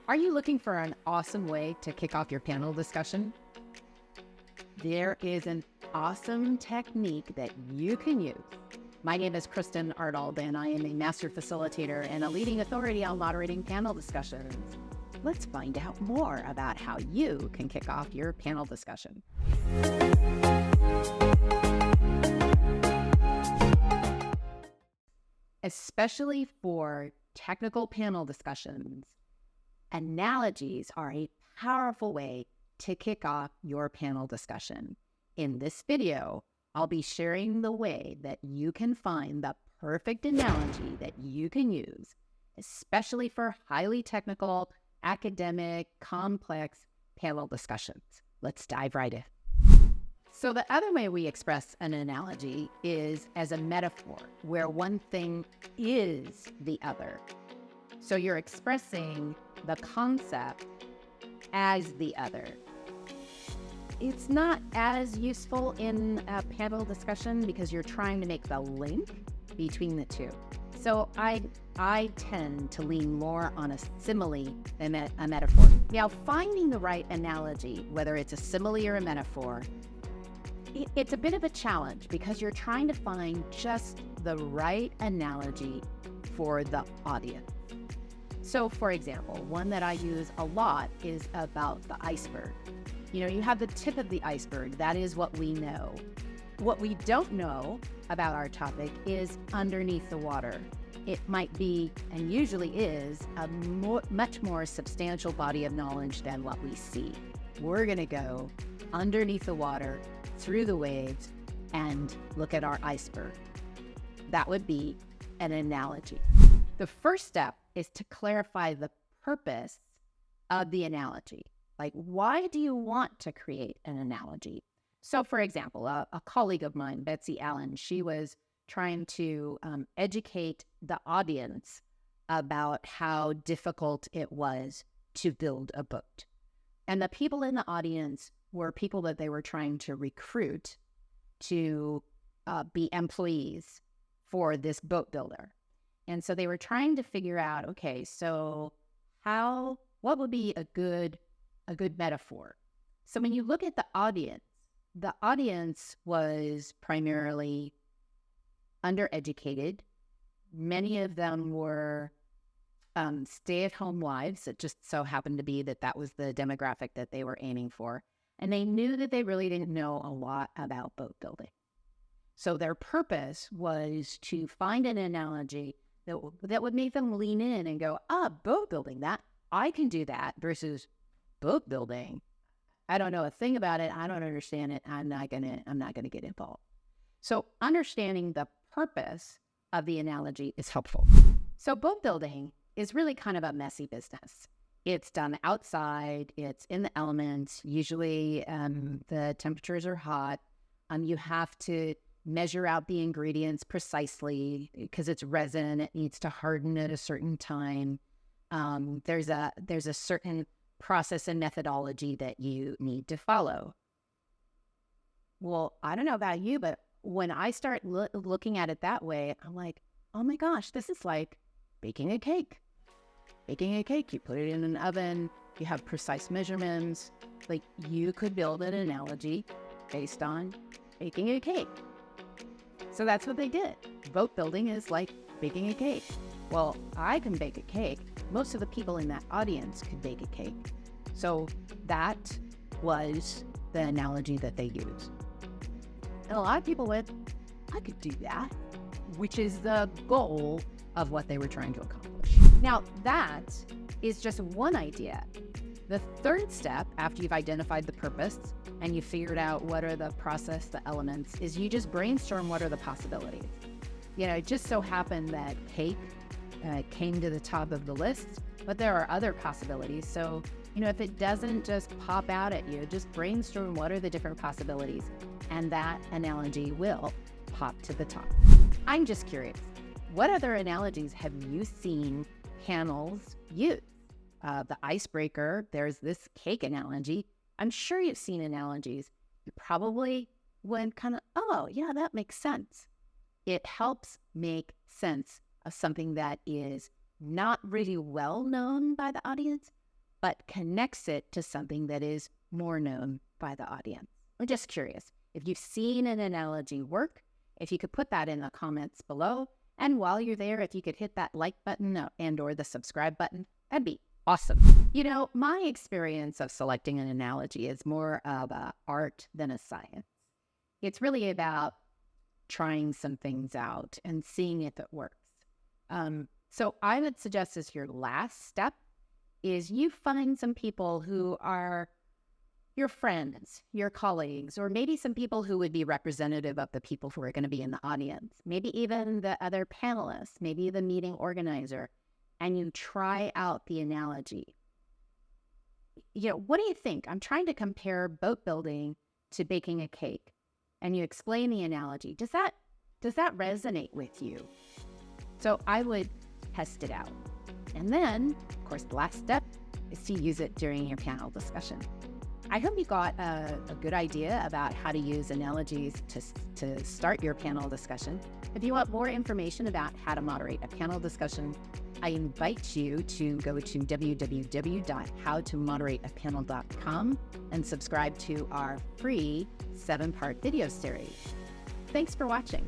Are you looking for an awesome way to kick off your panel discussion? There is an awesome technique that you can use. My name is Kristin Arnold, and I am a master facilitator and a leading authority on moderating panel discussions. Let's find out more about how you can kick off your panel discussion. Especially for technical panel discussions, analogies are a powerful way to kick off your panel discussion. In this video, I'll be sharing the way that you can find the perfect analogy that you can use, especially for highly technical, academic, complex panel discussions. Let's dive right in. So the other way we express an analogy is as a metaphor, where one thing is the other. So you're expressing the concept as the other. It's not as useful in a panel discussion because you're trying to make the link between the two. So I tend to lean more on a simile than a metaphor. Now, finding the right analogy, whether it's a simile or a metaphor, it's a bit of a challenge because you're trying to find just the right analogy for the audience. So, for example, one that I use a lot is about the iceberg. You have the tip of the iceberg. That is what we know. What we don't know about our topic is underneath the water. It might be, and usually is, a much more substantial body of knowledge than what we see. We're going to go underneath the water, through the waves, and look at our iceberg. That would be an analogy. The first step is to clarify the purpose of the analogy. Like, why do you want to create an analogy? So, for example, a colleague of mine, Betsy Allen, she was trying to educate the audience about how difficult it was to build a boat. And the people in the audience were people that they were trying to recruit to be employees for this boat builder. And so they were trying to figure out, okay, so what would be a good metaphor? So when you look at the audience was primarily undereducated. Many of them were stay-at-home wives. It just so happened to be that was the demographic that they were aiming for. And they knew that they really didn't know a lot about boat building. So their purpose was to find an analogy that would make them lean in and go, boat building, that I can do that, versus boat building, I don't know a thing about it, I don't understand it, I'm not gonna get involved. So understanding the purpose of the analogy is helpful. So boat building is really kind of a messy business. It's done outside, it's in the elements, usually the temperatures are hot, you have to measure out the ingredients precisely because it's resin, it needs to harden at a certain time. There's a certain process and methodology that you need to follow. Well, I don't know about you, but when I start looking at it that way, I'm like, oh my gosh, this is like baking a cake. Baking a cake, you put it in an oven, you have precise measurements. Like, you could build an analogy based on baking a cake. So that's what they did. Boat building is like baking a cake. Well, I can bake a cake. Most of the people in that audience could bake a cake. So that was the analogy that they used. And a lot of people went, I could do that, which is the goal of what they were trying to accomplish. Now, that is just one idea. The third step, after you've identified the purpose and you figured out what are the process, the elements, is you just brainstorm what are the possibilities. It just so happened that cake came to the top of the list, but there are other possibilities. So, if it doesn't just pop out at you, just brainstorm what are the different possibilities, and that analogy will pop to the top. I'm just curious, what other analogies have you seen panels use? The icebreaker, there's this cake analogy. I'm sure you've seen analogies. You probably went kind of, oh, yeah, that makes sense. It helps make sense of something that is not really well known by the audience, but connects it to something that is more known by the audience. I'm just curious, if you've seen an analogy work, if you could put that in the comments below. And while you're there, if you could hit that like button and or the subscribe button, that'd be awesome. You know, my experience of selecting an analogy is more of an art than a science. It's really about trying some things out and seeing if it works. So I would suggest as your last step is you find some people who are your friends, your colleagues, or maybe some people who would be representative of the people who are going to be in the audience, maybe even the other panelists, maybe the meeting organizer, and you try out the analogy. You know, what do you think? I'm trying to compare boat building to baking a cake, and you explain the analogy. Does that resonate with you? So I would test it out. And then, of course, the last step is to use it during your panel discussion. I hope you got a good idea about how to use analogies to start your panel discussion. If you want more information about how to moderate a panel discussion, I invite you to go to www.howtomoderateapanel.com and subscribe to our free 7-part video series. Thanks for watching.